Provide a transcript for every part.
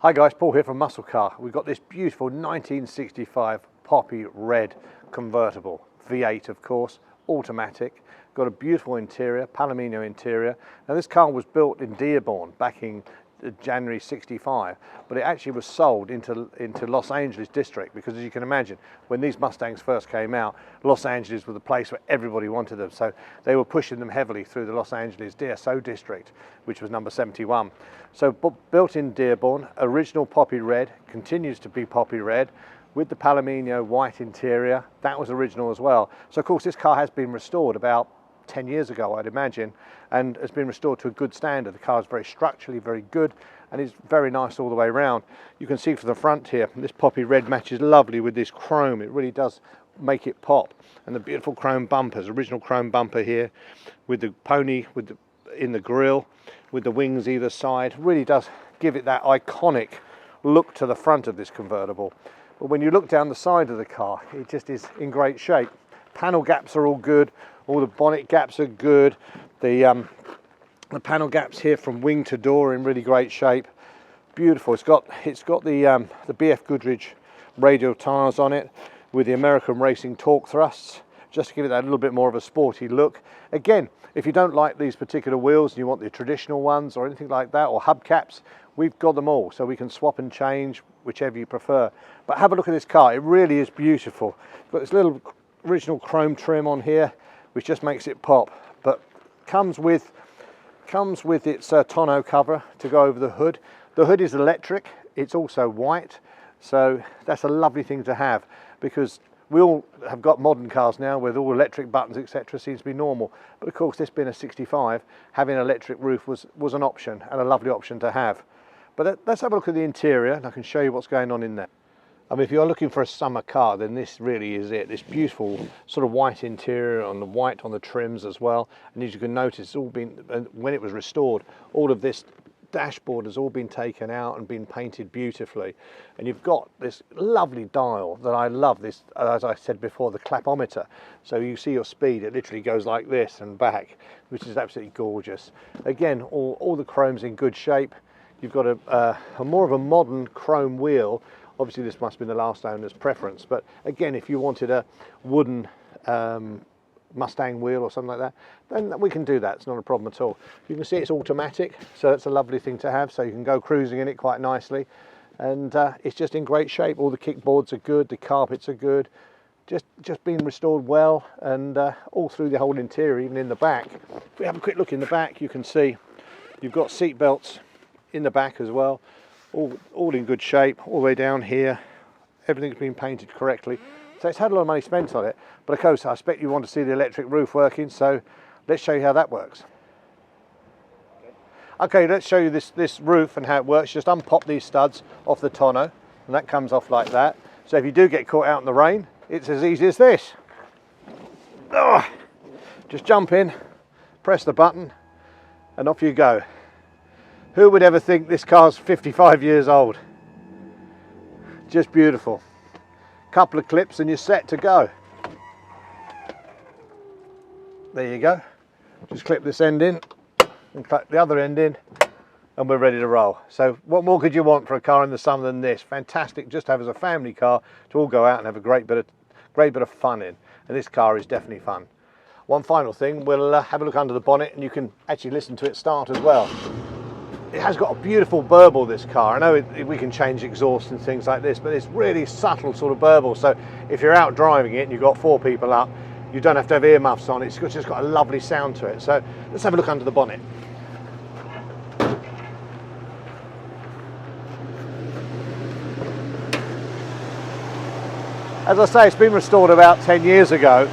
Hi guys, Paul here from Muscle Car. We've got this beautiful 1965 poppy red convertible, V8 of course, automatic, got a beautiful interior, Palomino interior. Now this car was built in Dearborn back in January 65, but it actually was sold into Los Angeles district, because as you can imagine, when these Mustangs first came out, Los Angeles was the place where everybody wanted them, so they were pushing them heavily through the Los Angeles DSO district, which was number 71. So built in Dearborn, original poppy red, continues to be poppy red, with the Palomino white interior. That was original as well. So of course this car has been restored about 10 years ago, I'd imagine, and has been restored to a good standard. The car is very structurally very good and is very nice all the way around. You can see from the front here, this poppy red matches lovely with this chrome. It really does make it pop. And the beautiful chrome bumpers, original chrome bumper here with the pony in the grille, with the wings either side, really does give it that iconic look to the front of this convertible. But when you look down the side of the car, it just is in great shape. Panel gaps are all good. All the bonnet gaps are good. The panel gaps here from wing to door are in really great shape. Beautiful. It's got the BF Goodrich radial tyres on it with the American Racing torque thrusts, just to give it that little bit more of a sporty look. Again, if you don't like these particular wheels and you want the traditional ones or anything like that, or hubcaps, we've got them all, so we can swap and change whichever you prefer. But have a look at this car. It really is beautiful. It's got this little original chrome trim on here, which just makes it pop, but comes with its tonneau cover to go over the hood. The hood is electric, it's also white, so that's a lovely thing to have, because we all have got modern cars now with all electric buttons, etc. Seems to be normal, but of course this being a 65, having an electric roof was an option, and a lovely option to have. But let's have a look at the interior and I can show you what's going on in there. I mean, if you're looking for a summer car, then this really is it. This beautiful sort of white interior, on the white on the trims as well. And as you can notice, it's all been, when it was restored, all of this dashboard has all been taken out and been painted beautifully. And you've got this lovely dial that I love, this, as I said before, the clapometer. So you see your speed, it literally goes like this and back, which is absolutely gorgeous. Again, all the chrome's in good shape. You've got a more of a modern chrome wheel. Obviously this must have been the last owner's preference, but again, if you wanted a wooden Mustang wheel or something like that, then we can do that. It's not a problem at all. You can see it's automatic, so that's a lovely thing to have, so you can go cruising in it quite nicely. And it's just in great shape. All the kickboards are good, the carpets are good, just been restored well, and all through the whole interior, even in the back. If we have a quick look in the back, you can see you've got seat belts in the back as well. All in good shape, all the way down here. Everything's been painted correctly. So it's had a lot of money spent on it. But of course, I expect you want to see the electric roof working, so let's show you how that works. Okay, let's show you this roof and how it works. Just unpop these studs off the tonneau, and that comes off like that. So if you do get caught out in the rain, it's as easy as this. Oh, just jump in, press the button, and off you go. Who would ever think this car's 55 years old? Just beautiful. Couple of clips and you're set to go. There you go. Just clip this end in and clip the other end in, and we're ready to roll. So what more could you want for a car in the summer than this? Fantastic, just to have as a family car to all go out and have a great bit of fun in. And this car is definitely fun. One final thing, we'll have a look under the bonnet and you can actually listen to it start as well. It has got a beautiful burble, this car. I know we can change exhaust and things like this, but it's really subtle sort of burble. So if you're out driving it and you've got 4 people up, you don't have to have earmuffs on. It's just got a lovely sound to it. So let's have a look under the bonnet. As I say, it's been restored about 10 years ago,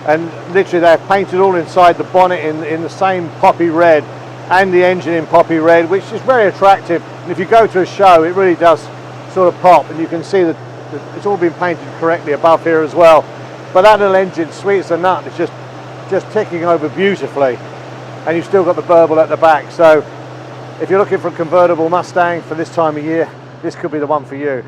and literally they've painted all inside the bonnet in the same poppy red, and the engine in poppy red, which is very attractive. And if you go to a show, it really does sort of pop, and you can see that it's all been painted correctly above here as well. But that little engine, sweet as a nut, it's just ticking over beautifully, and you've still got the burble at the back. So if you're looking for a convertible Mustang for this time of year, this could be the one for you.